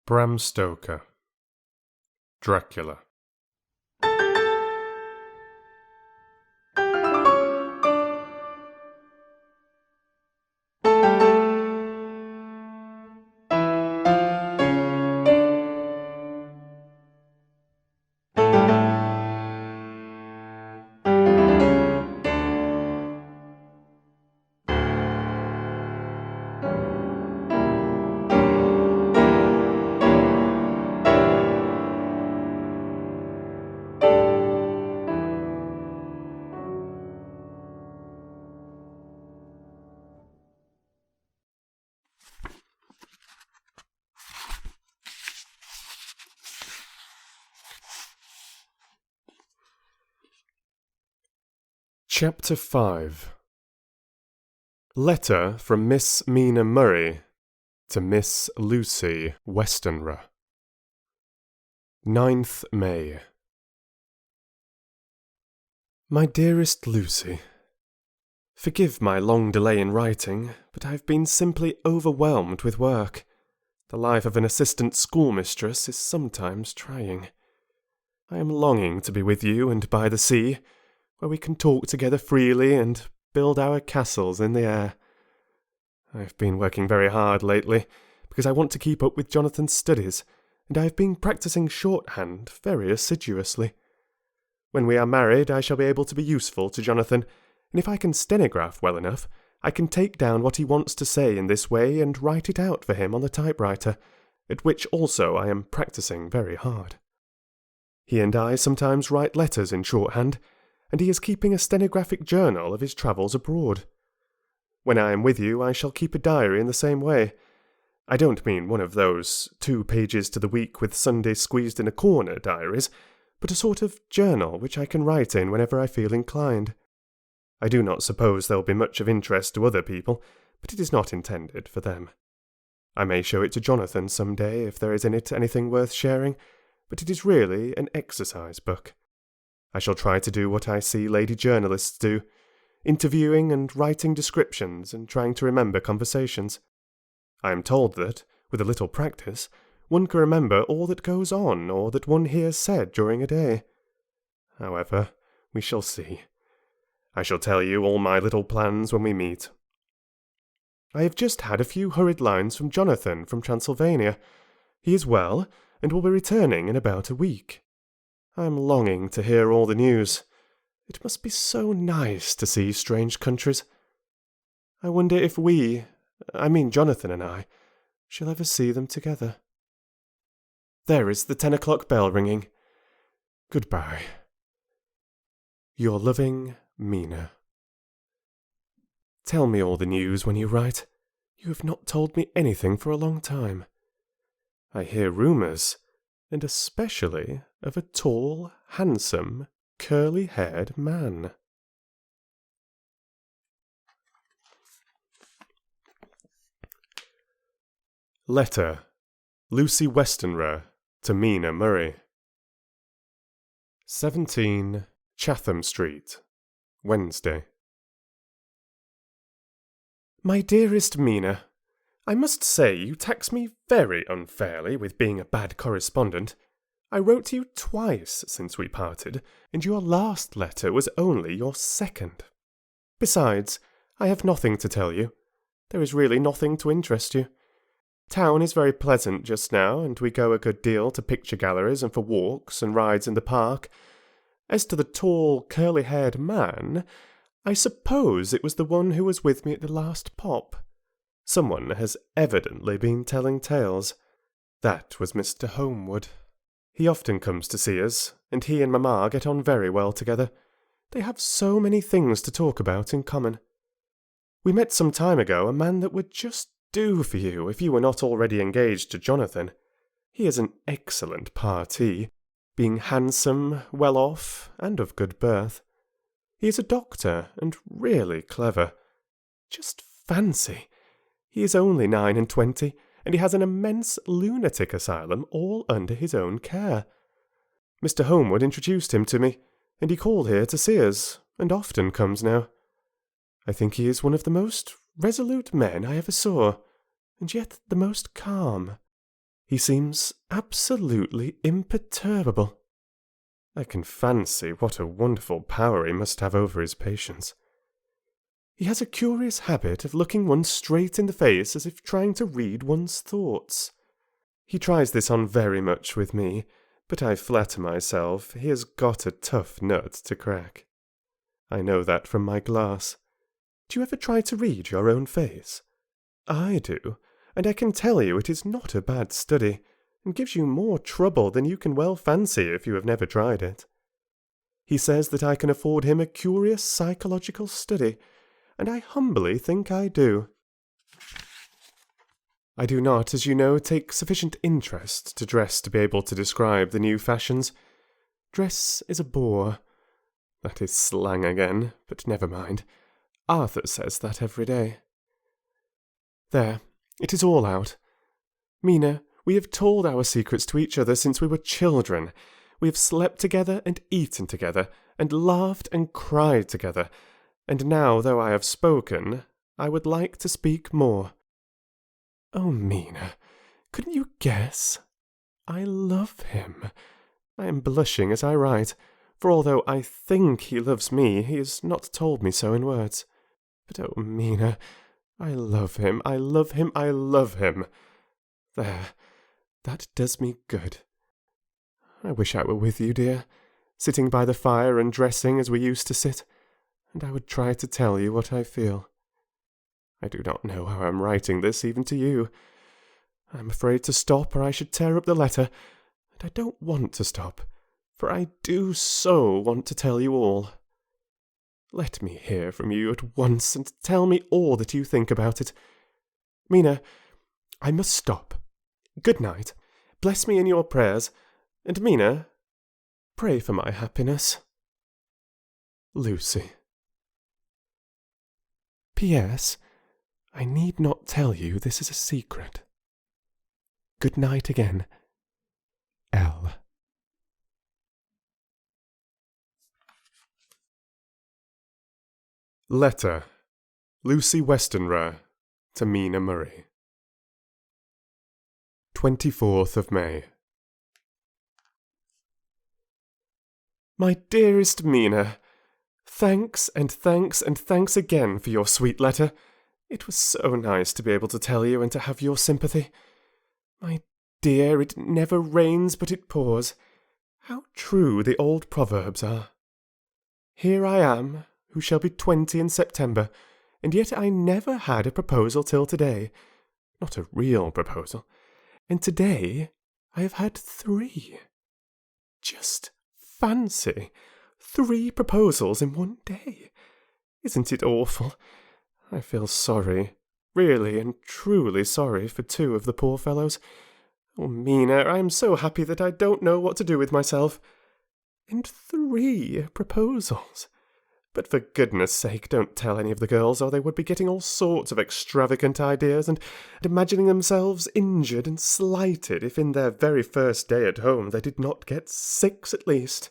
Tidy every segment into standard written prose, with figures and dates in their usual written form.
Bram Stoker, Dracula. Chapter 5. Letter from Miss Mina Murray to Miss Lucy Westenra. 9th May. My dearest Lucy, forgive my long delay in writing, but I've been simply overwhelmed with work. The life of an assistant schoolmistress is sometimes trying. I am longing to be with you and by the sea, where we can talk together freely and build our castles in the air. I've been working very hard lately, because I want to keep up with Jonathan's studies, and I have been practising shorthand very assiduously. When we are married, I shall be able to be useful to Jonathan, and if I can stenograph well enough, I can take down what he wants to say in this way and write it out for him on the typewriter, at which also I am practising very hard. He and I sometimes write letters in shorthand, and he is keeping a stenographic journal of his travels abroad. When I am with you, I shall keep a diary in the same way. I don't mean one of those 2 pages to the week with Sunday squeezed in a corner diaries, but a sort of journal which I can write in whenever I feel inclined. I do not suppose there will be much of interest to other people, but it is not intended for them. I may show it to Jonathan some day if there is in it anything worth sharing, but it is really an exercise book. I shall try to do what I see lady journalists do, interviewing and writing descriptions and trying to remember conversations. I am told that, with a little practice, one can remember all that goes on or that one hears said during a day. However, we shall see. I shall tell you all my little plans when we meet. I have just had a few hurried lines from Jonathan from Transylvania. He is well, and will be returning in about a week. I am longing to hear all the news. It must be so nice to see strange countries. I wonder if Jonathan and I, shall ever see them together. There is the 10 o'clock bell ringing. Goodbye. Your loving Mina. Tell me all the news when you write. You have not told me anything for a long time. I hear rumours, and especially of a tall, handsome, curly-haired man. Letter, Lucy Westenra to Mina Murray. 17 Chatham Street, Wednesday. My dearest Mina, I must say you tax me very unfairly with being a bad correspondent. I wrote to you twice since we parted, and your last letter was only your second. Besides, I have nothing to tell you. There is really nothing to interest you. Town is very pleasant just now, and we go a good deal to picture galleries and for walks and rides in the park. As to the tall, curly-haired man, I suppose it was the one who was with me at the last pop. Someone has evidently been telling tales. That was Mr. Homewood. He often comes to see us, and he and Mamma get on very well together. They have so many things to talk about in common. We met some time ago a man that would just do for you if you were not already engaged to Jonathan. He is an excellent parti, being handsome, well off, and of good birth. He is a doctor, and really clever. Just fancy! He is only 29, and he has an immense lunatic asylum all under his own care. Mr. Homewood introduced him to me, and he called here to see us, and often comes now. I think he is one of the most resolute men I ever saw, and yet the most calm. He seems absolutely imperturbable. I can fancy what a wonderful power he must have over his patients. He has a curious habit of looking one straight in the face as if trying to read one's thoughts. He tries this on very much with me, but I flatter myself he has got a tough nut to crack. I know that from my glass. Do you ever try to read your own face? I do, and I can tell you it is not a bad study, and gives you more trouble than you can well fancy if you have never tried it. He says that I can afford him a curious psychological study, and I humbly think I do. I do not, as you know, take sufficient interest to dress to be able to describe the new fashions. Dress is a bore. That is slang again, but never mind. Arthur says that every day. There, it is all out. Mina, we have told our secrets to each other since we were children. We have slept together and eaten together, and laughed and cried together. And now, though I have spoken, I would like to speak more. Oh, Mina, couldn't you guess? I love him. I am blushing as I write, for although I think he loves me, he has not told me so in words. But oh, Mina, I love him, I love him, I love him. There, that does me good. I wish I were with you, dear, sitting by the fire and dressing as we used to sit, and I would try to tell you what I feel. I do not know how I am writing this even to you. I am afraid to stop or I should tear up the letter, and I don't want to stop, for I do so want to tell you all. Let me hear from you at once and tell me all that you think about it. Mina, I must stop. Good night. Bless me in your prayers, and Mina, pray for my happiness. Lucy. P.S. I need not tell you this is a secret. Good night again. L. Letter. Lucy Westenra to Mina Murray. 24th of May. My dearest Mina, thanks and thanks and thanks again for your sweet letter. It was so nice to be able to tell you and to have your sympathy. My dear, it never rains but it pours. How true the old proverbs are. Here I am, who shall be 20 in September, and yet I never had a proposal till today. Not a real proposal. And today I have had 3. Just fancy, 3 proposals in one day. Isn't it awful? I feel sorry, really and truly sorry for 2 of the poor fellows. Oh, Mina, I am so happy that I don't know what to do with myself. And 3 proposals. But for goodness sake, don't tell any of the girls, or they would be getting all sorts of extravagant ideas, and imagining themselves injured and slighted if in their very first day at home they did not get 6 at least.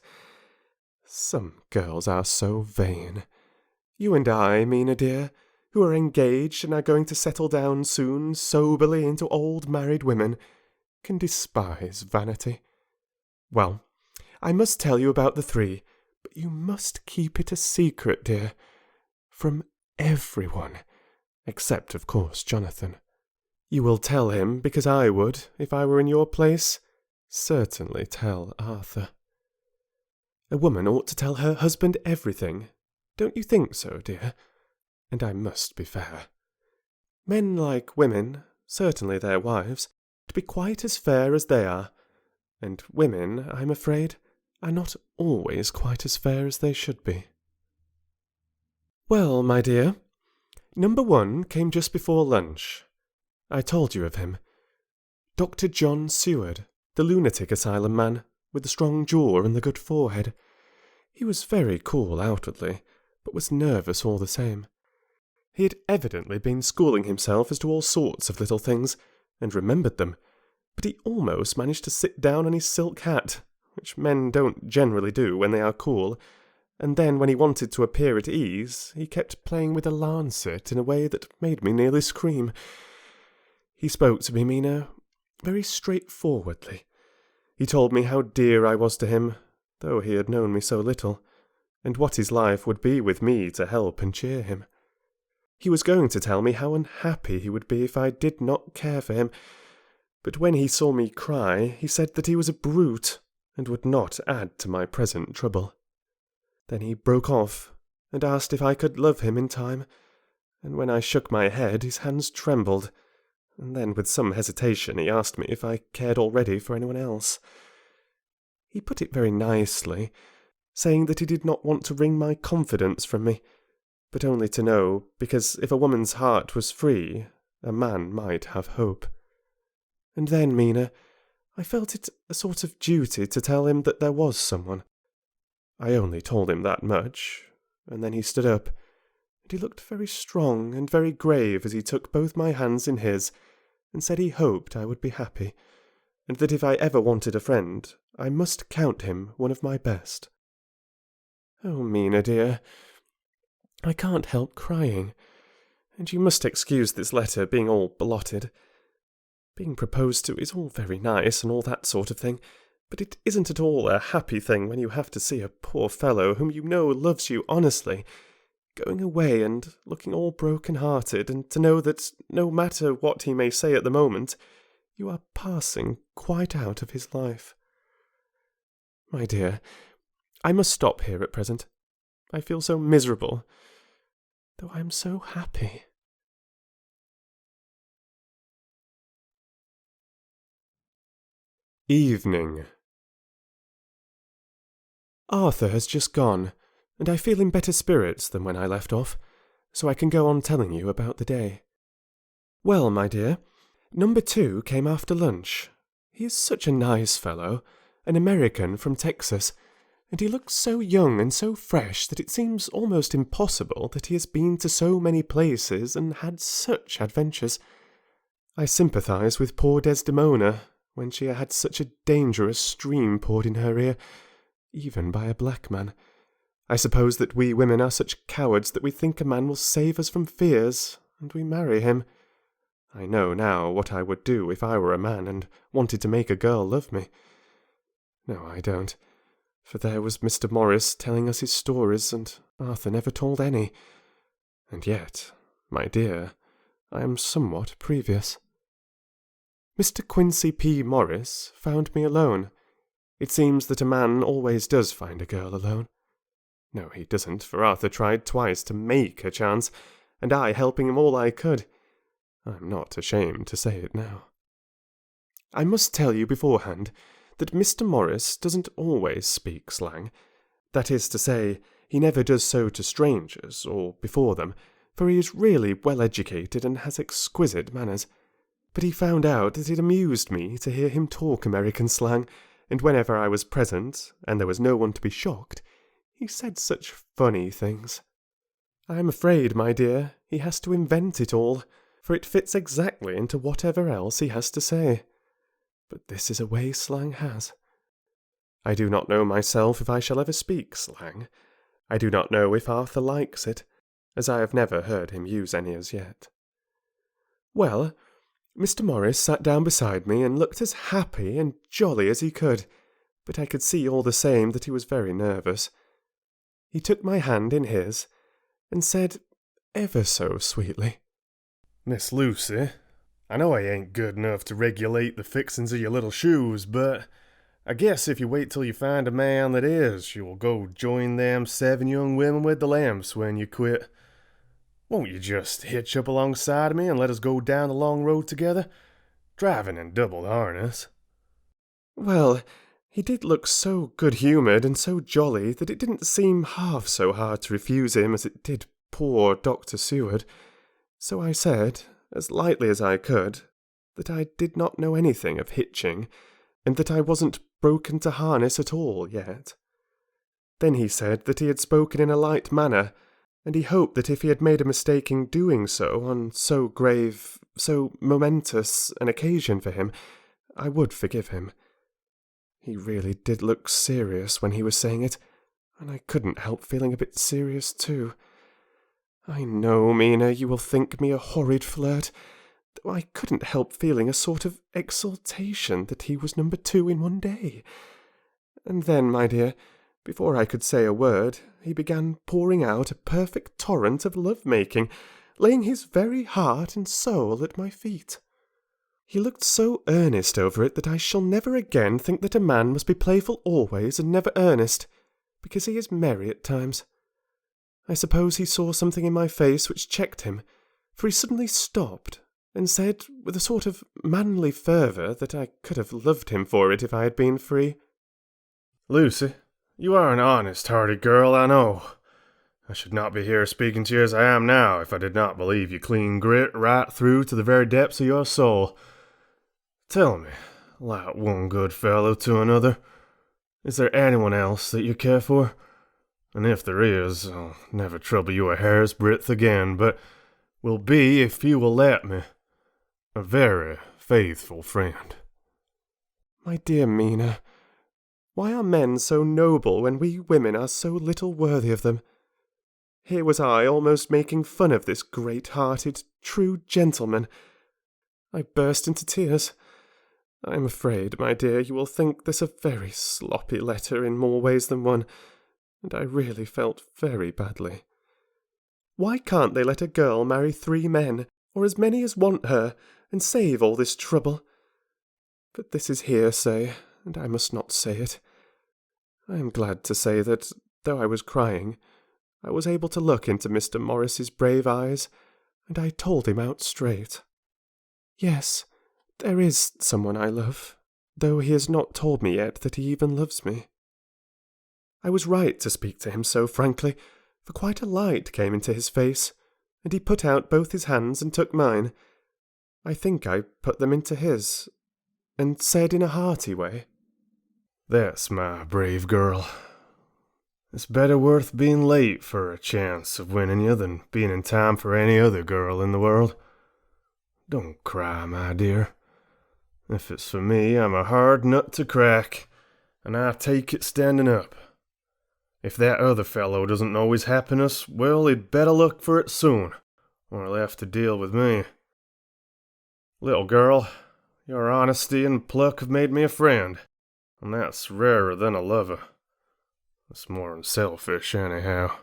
Some girls are so vain. You and I, Mina dear, who are engaged and are going to settle down soon soberly into old married women, can despise vanity. Well, I must tell you about the 3, but you must keep it a secret, dear, from everyone, except, of course, Jonathan. You will tell him, because I would, if I were in your place, certainly tell Arthur. A woman ought to tell her husband everything. Don't you think so, dear? And I must be fair. Men like women, certainly their wives, to be quite as fair as they are, and women, I'm afraid, are not always quite as fair as they should be. Well, my dear, number 1 came just before lunch. I told you of him. Dr. John Seward, the lunatic asylum man, with the strong jaw and the good forehead. He was very cool outwardly, but was nervous all the same. He had evidently been schooling himself as to all sorts of little things, and remembered them, but he almost managed to sit down on his silk hat, which men don't generally do when they are cool, and then when he wanted to appear at ease, he kept playing with a lancet in a way that made me nearly scream. He spoke to me, Mina, very straightforwardly. He told me how dear I was to him, though he had known me so little, and what his life would be with me to help and cheer him. He was going to tell me how unhappy he would be if I did not care for him, but when he saw me cry, he said that he was a brute, and would not add to my present trouble. Then he broke off, and asked if I could love him in time, and when I shook my head his hands trembled, and then with some hesitation he asked me if I cared already for anyone else. He put it very nicely, saying that he did not want to wring my confidence from me, but only to know, because if a woman's heart was free, a man might have hope. And then, Mina, I felt it a sort of duty to tell him that there was someone. I only told him that much, and then he stood up, and he looked very strong and very grave as he took both my hands in his, and said he hoped I would be happy, and that if I ever wanted a friend, I must count him one of my best. Oh, Mina, dear, I can't help crying, and you must excuse this letter being all blotted. Being proposed to is all very nice and all that sort of thing, but it isn't at all a happy thing when you have to see a poor fellow whom you know loves you honestly, going away and looking all broken-hearted, and to know that, no matter what he may say at the moment, you are passing quite out of his life. My dear, I must stop here at present. I feel so miserable, though I am so happy. Evening. Arthur has just gone, and I feel in better spirits than when I left off, so I can go on telling you about the day. Well, my dear, number 2 came after lunch. He is such a nice fellow, an American from Texas, and he looks so young and so fresh that it seems almost impossible that he has been to so many places and had such adventures. I sympathize with poor Desdemona, when she had such a dangerous stream poured in her ear, even by a black man. I suppose that we women are such cowards that we think a man will save us from fears, and we marry him. I know now what I would do if I were a man and wanted to make a girl love me. No, I don't, for there was Mr. Morris telling us his stories, and Arthur never told any. And yet, my dear, I am somewhat previous. Mr. Quincy P. Morris found me alone. It seems that a man always does find a girl alone. No, he doesn't, for Arthur tried twice to make a chance, and I helping him all I could. I'm not ashamed to say it now. I must tell you beforehand that Mr. Morris doesn't always speak slang. That is to say, he never does so to strangers, or before them, for he is really well educated and has exquisite manners. But he found out that it amused me to hear him talk American slang, and whenever I was present, and there was no one to be shocked, he said such funny things. I am afraid, my dear, he has to invent it all, for it fits exactly into whatever else he has to say. But this is a way slang has. I do not know myself if I shall ever speak slang. I do not know if Arthur likes it, as I have never heard him use any as yet. Well, Mr. Morris sat down beside me and looked as happy and jolly as he could, but I could see all the same that he was very nervous. He took my hand in his, and said, ever so sweetly, "Miss Lucy, I know I ain't good enough to regulate the fixings of your little shoes, but I guess if you wait till you find a man that is, you will go join them 7 young women with the lamps when you quit. Won't you just hitch up alongside of me and let us go down the long road together, driving in double harness?" Well, he did look so good-humoured and so jolly that it didn't seem half so hard to refuse him as it did poor Dr. Seward. So I said, as lightly as I could, that I did not know anything of hitching, and that I wasn't broken to harness at all yet. Then he said that he had spoken in a light manner, and he hoped that if he had made a mistake in doing so on so grave, so momentous an occasion for him, I would forgive him. He really did look serious when he was saying it, and I couldn't help feeling a bit serious too. I know, Mina, you will think me a horrid flirt, though I couldn't help feeling a sort of exultation that he was number 2 in one day. And then, my dear, before I could say a word, he began pouring out a perfect torrent of love-making, laying his very heart and soul at my feet. He looked so earnest over it that I shall never again think that a man must be playful always and never earnest, because he is merry at times. I suppose he saw something in my face which checked him, for he suddenly stopped, and said, with a sort of manly fervour that I could have loved him for it if I had been free, "Lucy, you are an honest-hearted girl, I know. I should not be here speaking to you as I am now if I did not believe you clean grit right through to the very depths of your soul. Tell me, like one good fellow to another, is there anyone else that you care for? And if there is, I'll never trouble you a hair's breadth again, but will be, if you will let me, a very faithful friend." My dear Mina, why are men so noble when we women are so little worthy of them? Here was I almost making fun of this great-hearted, true gentleman. I burst into tears. I am afraid, my dear, you will think this a very sloppy letter in more ways than one, and I really felt very badly. Why can't they let a girl marry 3 men, or as many as want her, and save all this trouble? But this is hearsay, and I must not say it. I am glad to say that, though I was crying, I was able to look into Mr. Morris's brave eyes, and I told him out straight. Yes, there is someone I love, though he has not told me yet that he even loves me. I was right to speak to him so frankly, for quite a light came into his face, and he put out both his hands and took mine. I think I put them into his, and said in a hearty way, "That's my brave girl. It's better worth being late for a chance of winning you than being in time for any other girl in the world. Don't cry, my dear. If it's for me, I'm a hard nut to crack, and I take it standing up. If that other fellow doesn't know his happiness, well, he'd better look for it soon, or he'll have to deal with me. Little girl, your honesty and pluck have made me a friend, and that's rarer than a lover. It's more'n selfish, anyhow.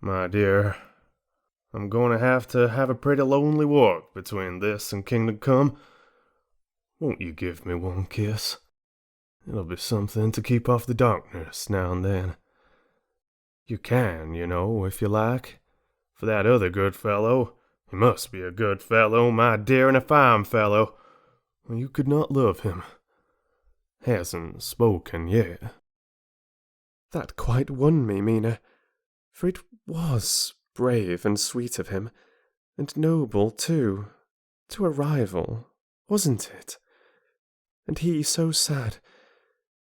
My dear, I'm going to have a pretty lonely walk between this and Kingdom Come. Won't you give me one kiss? It'll be something to keep off the darkness now and then. You can, you know, if you like. For that other good fellow, he must be a good fellow, my dear, and a fine fellow, or you could not love him. Hasn't spoken yet." That quite won me, Mina, for it was brave and sweet of him, and noble, too, to a rival, wasn't it? And he so sad,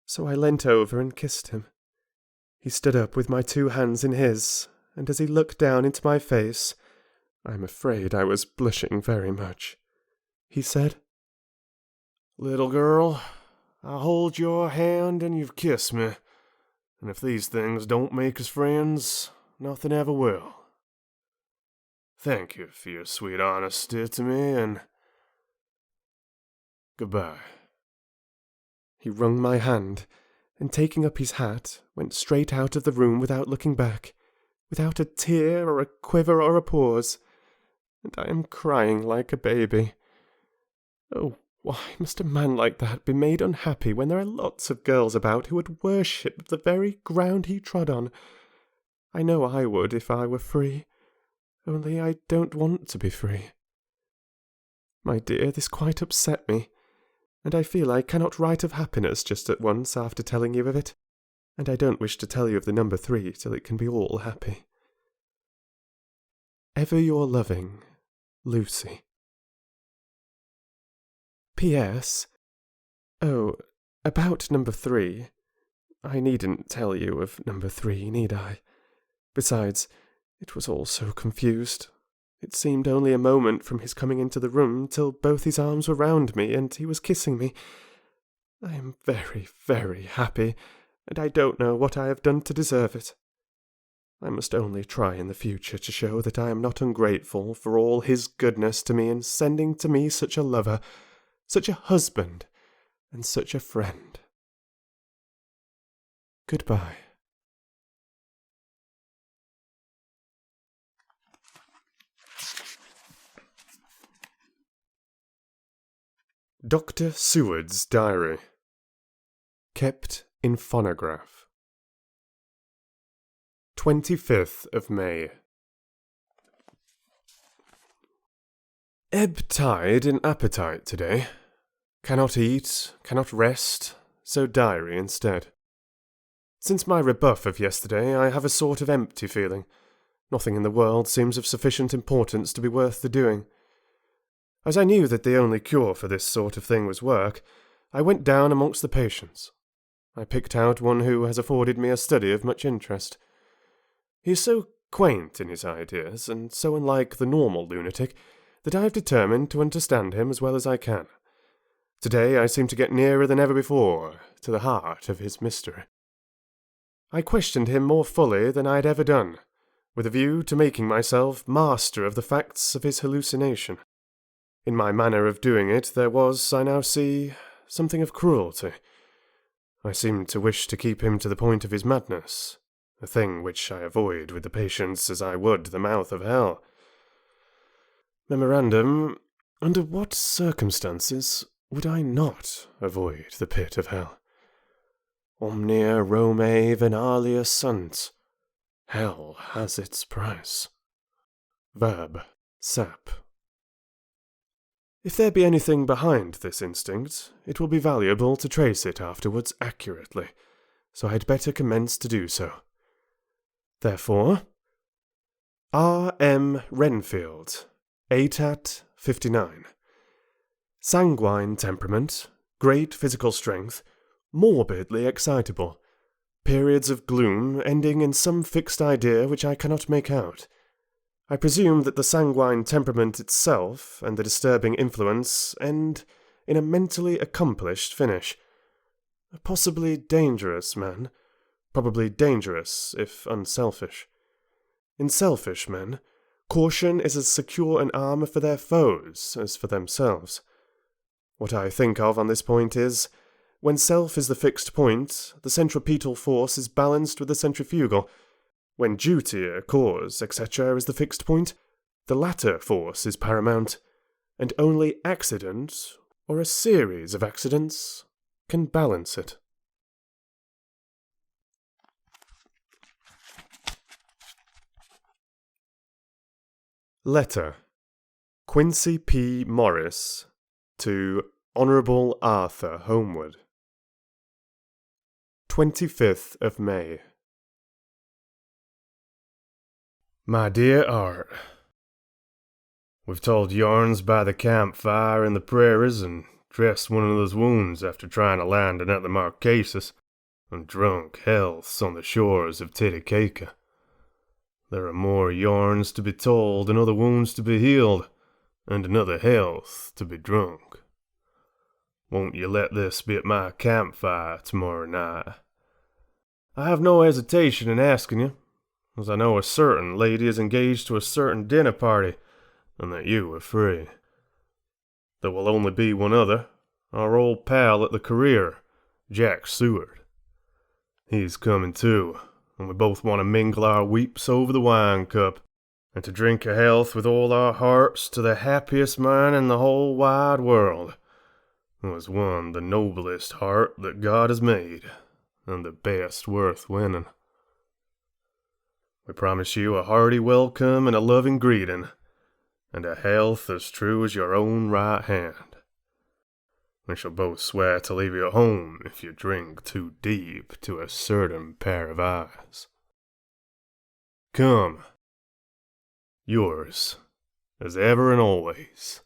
so I leant over and kissed him. He stood up with my 2 hands in his, and as he looked down into my face, I'm afraid I was blushing very much, he said, "Little girl, I hold your hand and you've kissed me, and if these things don't make us friends, nothing ever will. Thank you for your sweet honesty to me, and goodbye." He wrung my hand, and taking up his hat, went straight out of the room without looking back, without a tear or a quiver or a pause, and I am crying like a baby. Oh, why must a man like that be made unhappy when there are lots of girls about who would worship the very ground he trod on? I know I would if I were free, only I don't want to be free. My dear, this quite upset me, and I feel I cannot write of happiness just at once after telling you of it, and I don't wish to tell you of the number 3 till it can be all happy. Ever your loving, Lucy. P.S. Oh, about number 3. I needn't tell you of number 3, need I? Besides, it was all so confused. It seemed only a moment from his coming into the room till both his arms were round me and he was kissing me. I am very, very happy, and I don't know what I have done to deserve it. I must only try in the future to show that I am not ungrateful for all his goodness to me in sending to me such a lover, such a husband, and such a friend. Goodbye. Dr. Seward's Diary. Kept in phonograph. 25th of May. Ebb tide in appetite today. Cannot eat, cannot rest, so diary instead. Since my rebuff of yesterday, I have a sort of empty feeling. Nothing in the world seems of sufficient importance to be worth the doing. As I knew that the only cure for this sort of thing was work, I went down amongst the patients. I picked out one who has afforded me a study of much interest. He is so quaint in his ideas, and so unlike the normal lunatic, that I have determined to understand him as well as I can. Today I seem to get nearer than ever before to the heart of his mystery. I questioned him more fully than I had ever done, with a view to making myself master of the facts of his hallucination. In my manner of doing it there was, I now see, something of cruelty. I seemed to wish to keep him to the point of his madness, a thing which I avoid with the patients as I would the mouth of hell. Memorandum, under what circumstances would I not avoid the pit of hell? Omnia Romae venalia sunt. Hell has its price. Verb. Sap. If there be anything behind this instinct, it will be valuable to trace it afterwards accurately, so I had better commence to do so. Therefore, R. M. Renfield, ATAT 59. Sanguine temperament, great physical strength, morbidly excitable, periods of gloom ending in some fixed idea which I cannot make out. I presume that the sanguine temperament itself and the disturbing influence end in a mentally accomplished finish. A possibly dangerous man, probably dangerous if unselfish. In selfish men, caution is as secure an armour for their foes as for themselves. What I think of on this point is, when self is the fixed point, the centripetal force is balanced with the centrifugal. When duty, a cause, etc. is the fixed point, the latter force is paramount, and only accident, or a series of accidents, can balance it. Letter. Quincy P. Morris to Honourable Arthur Holmwood. 25th of May. My dear Art, we've told yarns by the campfire in the prairies and dressed one another's wounds after trying to land at the Marquesas, and drunk healths on the shores of Titicaca. There are more yarns to be told and other wounds to be healed, and another health to be drunk. Won't you let this be at my campfire tomorrow night? I have no hesitation in asking you, as I know a certain lady is engaged to a certain dinner party, and that you are free. There will only be one other, our old pal at the career, Jack Seward. He's coming too, and we both want to mingle our weeps over the wine cup, and to drink a health with all our hearts to the happiest man in the whole wide world, who has won the noblest heart that God has made, and the best worth winning. We promise you a hearty welcome and a loving greeting, and a health as true as your own right hand. We shall both swear to leave you home if you drink too deep to a certain pair of eyes. Come. Yours, as ever and always,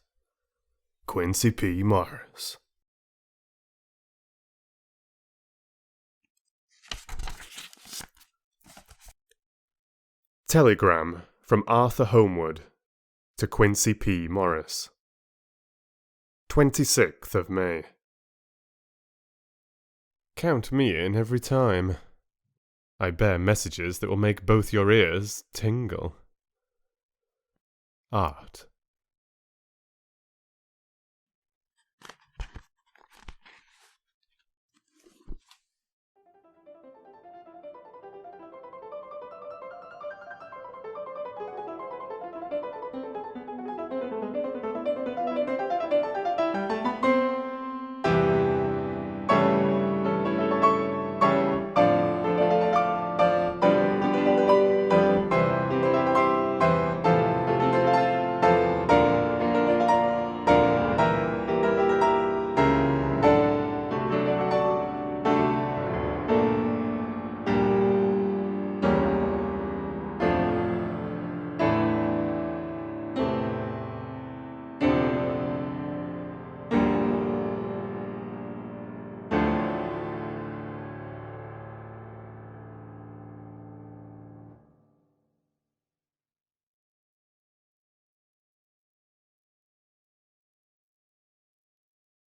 Quincy P. Morris. Telegram from Arthur Holmwood to Quincy P. Morris. 26th of May. Count me in every time. I bear messages that will make both your ears tingle. Art